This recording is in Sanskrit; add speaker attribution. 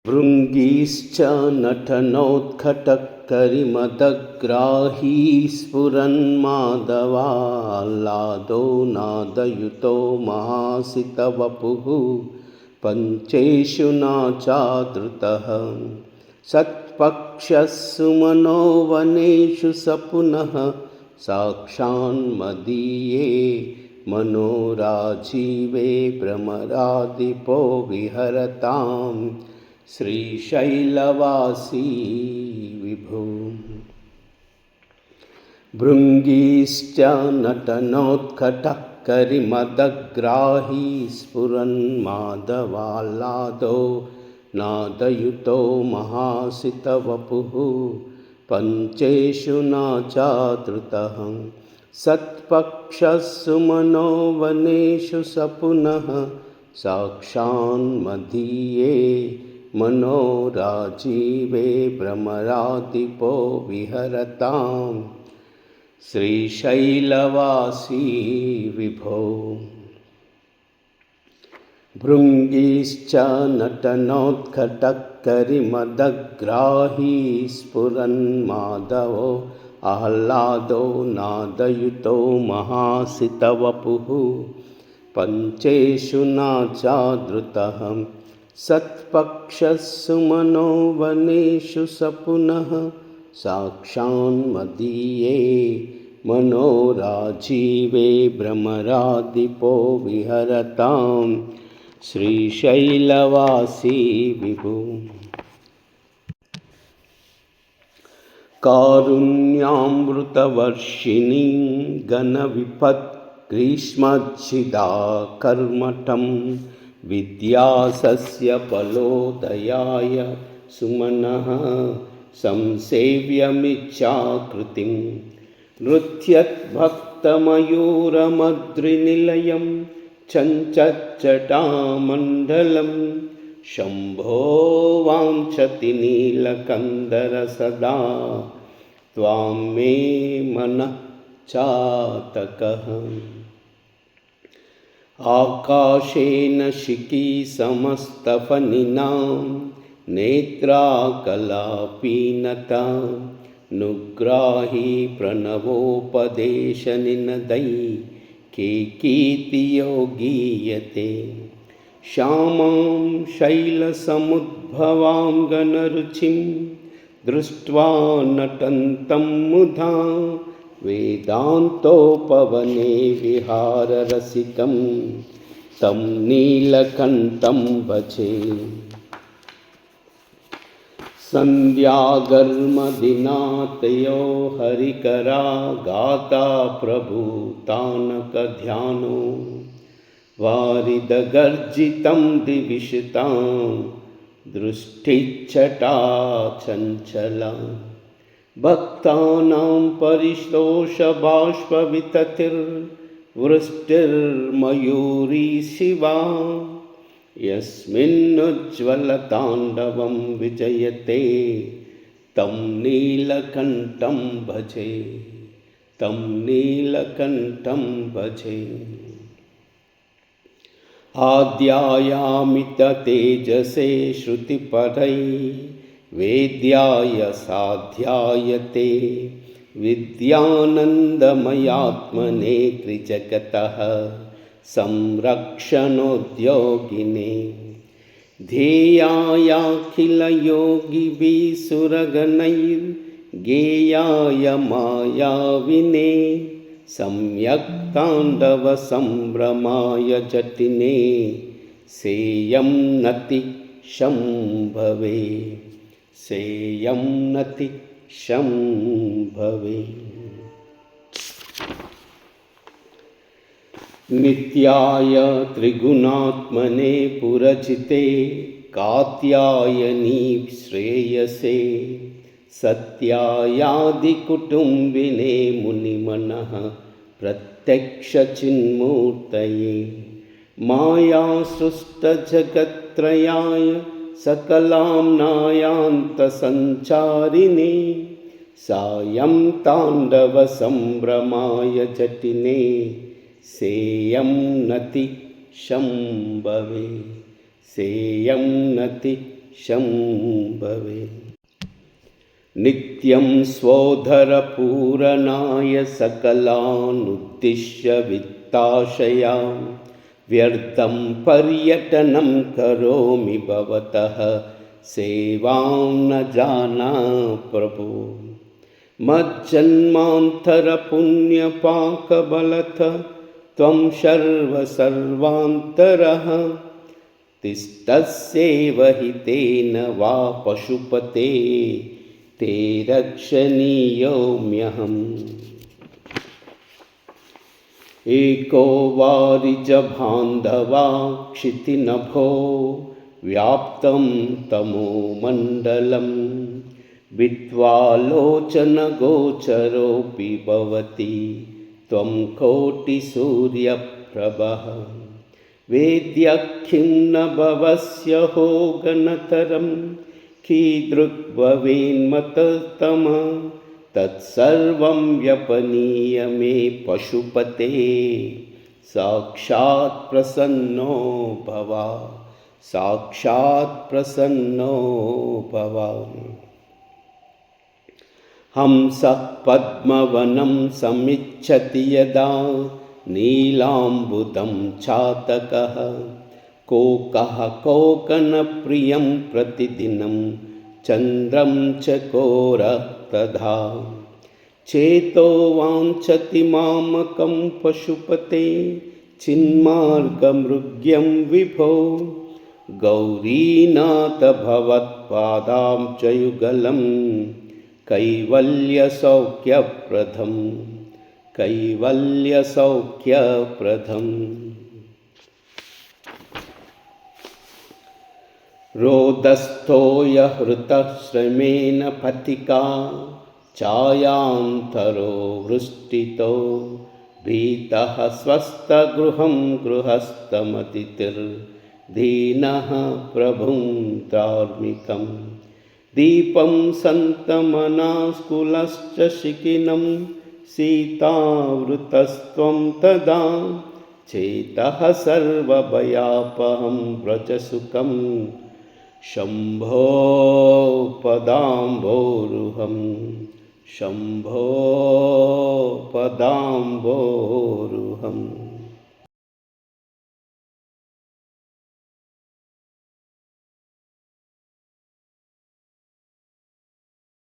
Speaker 1: भृङ्गीश्च नटनोत्कटकरिमदग्राही स्फुरन्माधवाल्लादो नादयुतो महासितवपुः पञ्चेषु नाचादृतः सत्पक्षः सुमनोवनेषु स पुनः साक्षान्मदीये मनोराजीवे भ्रमरादिपो विहरताम् श्रीशैलवासी विभो। भृङ्गीश्च नटनोत्कटः करिमदग्राही स्फुरन्माधवाल्लादो नादयुतो महासितवपुः पञ्चेषु नाचादृतः सत्पक्षः सुमनोवनेषु स पुनः साक्षान्मदीये मनोराजीवे भ्रमरादिपो विहरताम् श्रीशैलवासी विभो। भृङ्गीश्च नटनोत्कटः करिमदग्राही स्फुरन्माधवो आह्लादो नादयुतो महासितवपुः पञ्चेषु नाचादृतः सत्पक्षः सुमनोवनेषु स पुनः साक्षान्मदीये मनोराजीवे भ्रमरादिपो विहरताम् श्रीशैलवासी विभो। कारुण्यामृतवर्षिणी घनविपद्ग्रीष्मच्छिदा कर्मठं विद्यासस्य फलोदयाय सुमनः संसेव्यमिच्छाकृतिं नृत्यद्भक्तमयूरमद्रिनिलयं चञ्चच्जटामण्डलं शम्भो वाञ्छति नीलकन्धर सदा त्वां मे मनः चातकः। आकाशेन शिखी समस्तफनिनां नेत्राकलापीनता नुग्राही प्रणवोपदेशनिनदै केकीर्तियो गीयते। श्यामां शैलसमुद्भवां गणरुचिं दृष्ट्वा नटन्तं मुधा वेदान्तोपवने विहाररसिकं तं नीलकण्ठं भजे। सन्ध्यागर्मदिनातयो हरिकरा गाता प्रभूतानकध्यानो वारिदगर्जितं दिविषतां दृष्टिच्छटा चञ्चला भक्तानां परिश्लोषबाष्पविततिर्वृष्टिर्मयूरी शिवा यस्मिन्नुज्ज्वलताण्डवं विजयते तं नीलकण्ठं भजे, तं नीलकण्ठं भजे। आद्यायामिततेजसे श्रुतिपरै वेद्याय साध्यायते विद्यानन्दमयात्मने त्रिजगतः संरक्षणोद्योगिने ध्येयायाखिलयोगिभिः सुरगणैर्गेयाय मायाविने सम्यक् ताण्डवसम्भ्रमाय जटिने सेयं नति शम्भवे, सेयं नति शम्भवे। नित्याय त्रिगुणात्मने पुरजिते कात्यायनी श्रेयसे सत्यायादिकुटुम्बिने मुनिमनः प्रत्यक्षचिन्मूर्तये मायासृष्टजगत्त्रयाय सकलाम्नायान्तसञ्चारिणे सायं ताण्डवसम्भ्रमाय जटिने सेयं नति शम्भवे, सेयं नति शम्भवे। नित्यं स्वोदरपूरणाय सकलानुद्दिश्य वित्ताशया व्यर्थं पर्यटनं करोमि भवतः सेवां न जाना प्रभो। मज्जन्मान्तरपुण्यपाकबलत त्वं सर्वान्तरः तिष्ठस्येव हि तेन वा पशुपते ते रक्षणीयोऽम्यहम्। एको वारिजबान्धवा क्षितिनभो व्याप्तं तमोमण्डलं विद्वालोचनगोचरोऽपि भवति त्वं कोटिसूर्यप्रभः। वेद्यखिन्न भवस्य हो गणतरं कीदृग्भवेन्मततम तत्सर्वं व्यपनीय मे पशुपते साक्षात् प्रसन्नो भव साक्षात् प्रसन्नो भव। हंसः पद्मवनं समिच्छति यदा नीलाम्बुदं चातकः कोकः कोकनप्रियं प्रतिदिनं चन्द्रं चकोरः तथा चेतो वाञ्छति मामकं पशुपते चिन्मार्गमृग्यं विभो। गौरीनाथ भवत्पादां च युगलं कैवल्यसौख्यप्रदं कैवल्यसौख्यप्रदम्। रोदस्थो यहृतः श्रमेण पथिका छायान्तरो वृष्टितो भीतः स्वस्थगृहं गृहस्थमतिथिर्दीनः प्रभुं धार्मिकं दीपं सन्तमनास्कुलश्च शिखिनं सीतावृतस्त्वं तदा चेतः सर्वभयापहं व्रजसुखं शम्भो पदाम्भोरुहं शम्भो पदाम्भोरुहम्।